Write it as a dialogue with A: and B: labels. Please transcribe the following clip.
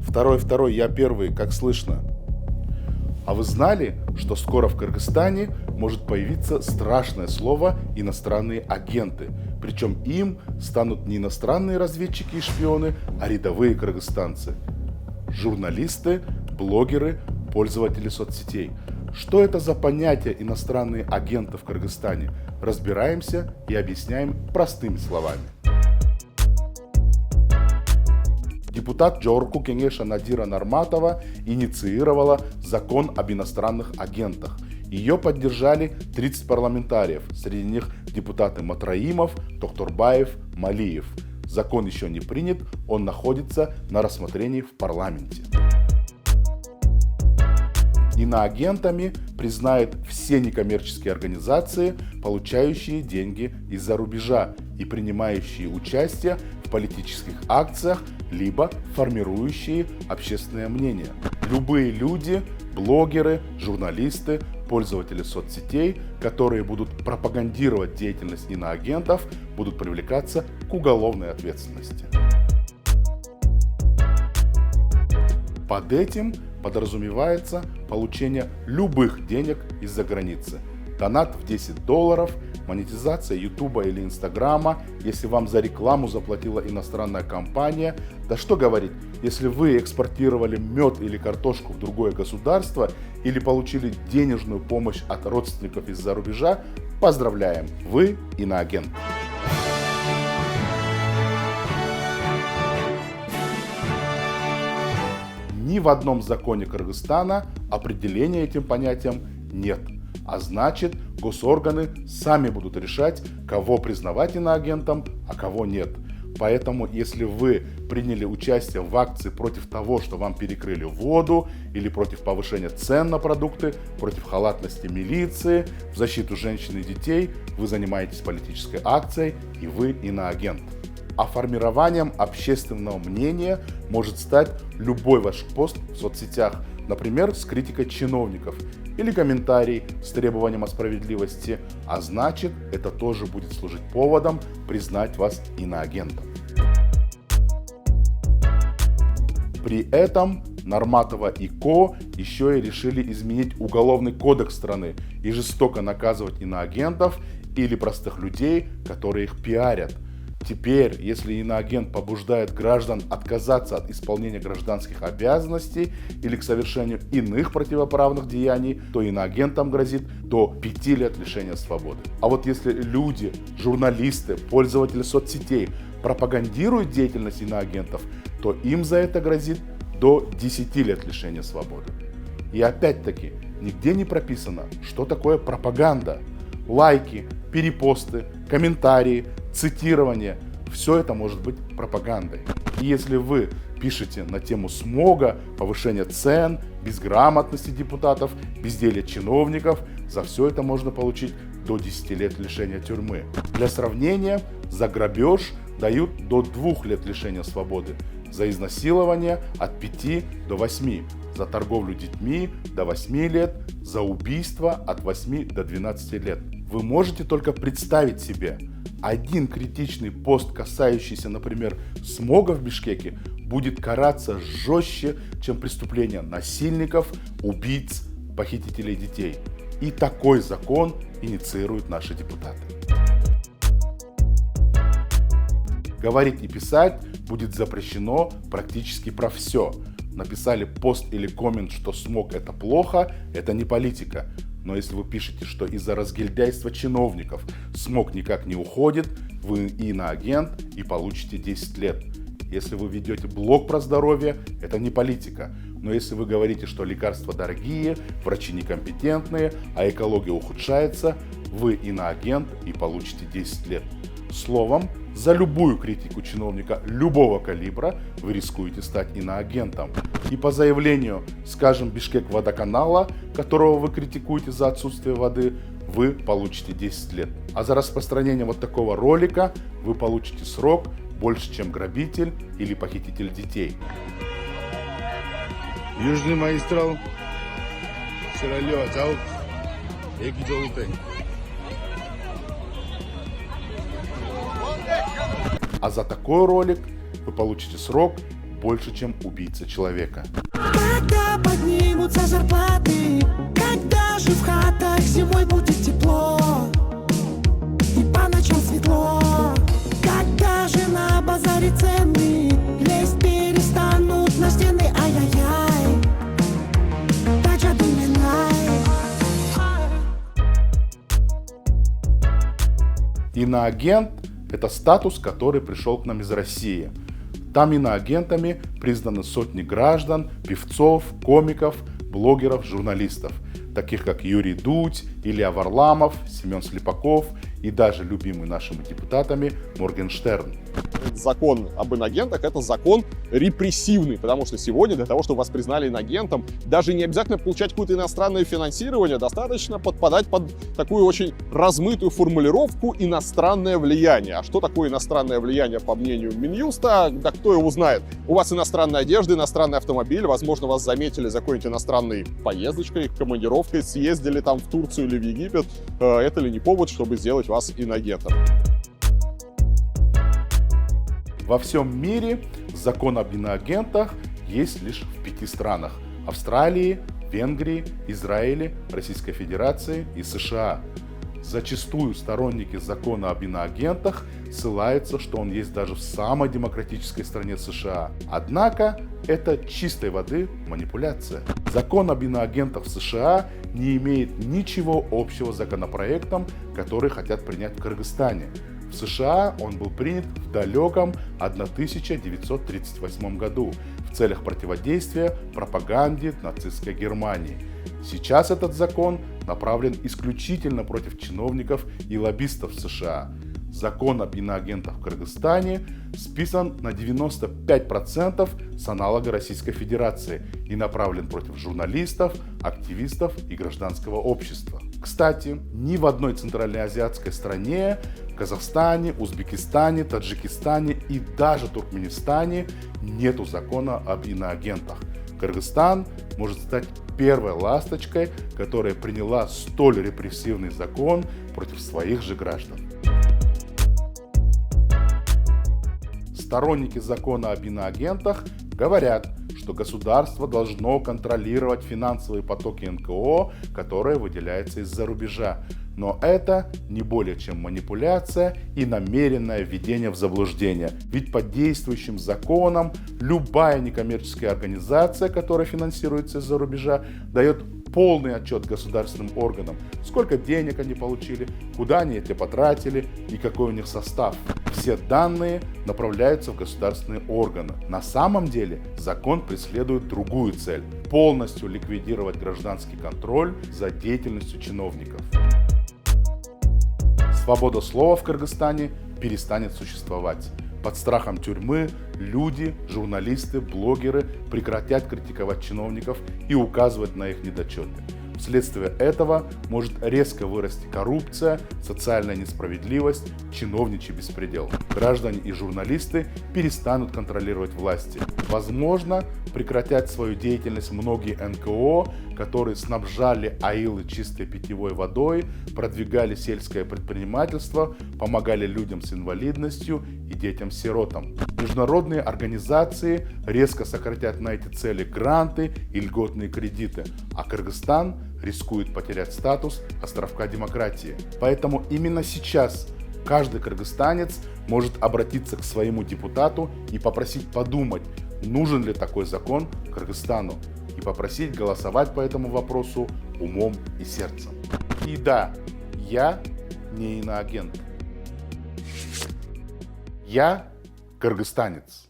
A: Второй, я первый, как слышно. А вы знали, что скоро в Кыргызстане может появиться страшное слово «иностранные агенты»? Причем им станут не иностранные разведчики и шпионы, а рядовые кыргызстанцы. Журналисты, блогеры, пользователи соцсетей. Что это за понятие «иностранные агенты» в Кыргызстане? Разбираемся и объясняем простыми словами. Депутат Жогорку Кеңеша Надира Нарматова инициировала закон об иностранных агентах. Ее поддержали 30 парламентариев, среди них депутаты Матраимов, Токторбаев, Малиев. Закон еще не принят, он находится на рассмотрении в парламенте. Иноагентами признают все некоммерческие организации, получающие деньги из-за рубежа и принимающие участие в политических акциях, либо формирующие общественное мнение. Любые люди, блогеры, журналисты, пользователи соцсетей, которые будут пропагандировать деятельность иноагентов, будут привлекаться к уголовной ответственности. Под этим подразумевается получение любых денег из-за границы. Донат в $10, монетизация Ютуба или Инстаграма, если вам за рекламу заплатила иностранная компания. Да что говорить, если вы экспортировали мед или картошку в другое государство или получили денежную помощь от родственников из-за рубежа, поздравляем, вы иноагент. Ни в одном законе Кыргызстана определения этим понятиям нет. А значит, госорганы сами будут решать, кого признавать иноагентом, а кого нет. Поэтому, если вы приняли участие в акции против того, что вам перекрыли воду, или против повышения цен на продукты, против халатности милиции, в защиту женщин и детей, вы занимаетесь политической акцией, и вы иноагент. А формированием общественного мнения может стать любой ваш пост в соцсетях, например, с критикой чиновников, или комментарий с требованием о справедливости, а значит, это тоже будет служить поводом признать вас иноагентом. При этом Нарматова и Ко еще и решили изменить уголовный кодекс страны и жестоко наказывать иноагентов или простых людей, которые их пиарят. Теперь, если иноагент побуждает граждан отказаться от исполнения гражданских обязанностей или к совершению иных противоправных деяний, то иноагентам грозит до 5 лет лишения свободы. А вот если люди, журналисты, пользователи соцсетей пропагандируют деятельность иноагентов, то им за это грозит до 10 лет лишения свободы. И опять-таки, нигде не прописано, что такое пропаганда. Лайки, перепосты, комментарии, цитирование – все это может быть пропагандой. И если вы пишете на тему смога, повышения цен, безграмотности депутатов, безделия чиновников, за все это можно получить до 10 лет лишения тюрьмы. Для сравнения, за грабеж дают до 2 лет лишения свободы, за изнасилование от 5 до 8, за торговлю детьми до 8 лет, за убийство от 8 до 12 лет. Вы можете только представить себе, один критичный пост, касающийся, например, смога в Бишкеке, будет караться жестче, чем преступления насильников, убийц, похитителей детей. И такой закон инициируют наши депутаты. Говорить и писать будет запрещено практически про все. Написали пост или коммент, что смог это плохо, это не политика. Но если вы пишете, что из-за разгильдяйства чиновников смог никак не уходит, вы иноагент и получите 10 лет. Если вы ведете блог про здоровье, это не политика. Но если вы говорите, что лекарства дорогие, врачи некомпетентные, а экология ухудшается, вы иноагент и получите 10 лет. Словом, за любую критику чиновника любого калибра вы рискуете стать иноагентом. И по заявлению, скажем, Бишкек-водоканала, которого вы критикуете за отсутствие воды, вы получите 10 лет. А за распространение вот такого ролика вы получите срок больше, чем грабитель или похититель детей.
B: Южный магистрал.
A: А за такой ролик вы получите срок больше, чем убийца человека.
B: Когда поднимутся зарплаты, когда же в хатах зимой будет тепло и по ночам светло, когда же на базаре цены лезть перестанут на стены, ай-яй-яй, Таджа Думинай.
A: Иноагент – это статус, который пришел к нам из России. Там иноагентами признаны сотни граждан, певцов, комиков, блогеров, журналистов, таких как Юрий Дудь, Илья Варламов, Семен Слепаков и даже любимый нашими депутатами Моргенштерн.
C: Закон об инагентах — это закон репрессивный, потому что сегодня для того, чтобы вас признали инагентом, даже не обязательно получать какое-то иностранное финансирование, достаточно подпадать под такую очень размытую формулировку «иностранное влияние». А что такое иностранное влияние, по мнению Минюста? Да кто его знает? У вас иностранная одежда, иностранный автомобиль, возможно, вас заметили за какой-нибудь иностранной поездочкой, командировкой, съездили там в Турцию или в Египет. Это ли не повод, чтобы сделать вас инагентом?
A: Во всем мире закон об иноагентах есть лишь в 5 странах: Австралии, Венгрии, Израиле, Российской Федерации и США. Зачастую сторонники закона об иноагентах ссылаются, что он есть даже в самой демократической стране США. Однако это чистой воды манипуляция. Закон об иноагентах в США не имеет ничего общего с законопроектом, который хотят принять в Кыргызстане. В США он был принят в далеком 1938 году в целях противодействия пропаганде нацистской Германии. Сейчас этот закон направлен исключительно против чиновников и лоббистов США. Закон об иноагентах в Кыргызстане списан на 95% с аналога Российской Федерации и направлен против журналистов, активистов и гражданского общества. Кстати, ни в одной центральноазиатской стране, Казахстане, Узбекистане, Таджикистане и даже Туркменистане нету закона об иноагентах. Кыргызстан может стать первой ласточкой, которая приняла столь репрессивный закон против своих же граждан. Сторонники закона об иноагентах говорят, что государство должно контролировать финансовые потоки НКО, которые выделяются из-за рубежа. Но это не более чем манипуляция и намеренное введение в заблуждение. Ведь по действующим законам любая некоммерческая организация, которая финансируется из-за рубежа, дает полный отчет государственным органам, сколько денег они получили, куда они это потратили и какой у них состав. Все данные направляются в государственные органы. На самом деле закон преследует другую цель – полностью ликвидировать гражданский контроль за деятельностью чиновников. Свобода слова в Кыргызстане перестанет существовать. Под страхом тюрьмы люди, журналисты, блогеры прекратят критиковать чиновников и указывать на их недочеты. Вследствие этого может резко вырасти коррупция, социальная несправедливость, чиновничий беспредел. Граждане и журналисты перестанут контролировать власти. Возможно, прекратят свою деятельность многие НКО, которые снабжали аилы чистой питьевой водой, продвигали сельское предпринимательство, помогали людям с инвалидностью и детям-сиротам. Международные организации резко сократят на эти цели гранты и льготные кредиты, а Кыргызстан рискует потерять статус островка демократии. Поэтому именно сейчас каждый кыргызстанец может обратиться к своему депутату и попросить подумать, нужен ли такой закон Кыргызстану, и попросить голосовать по этому вопросу умом и сердцем. И да, я не иноагент. Я кыргызстанец.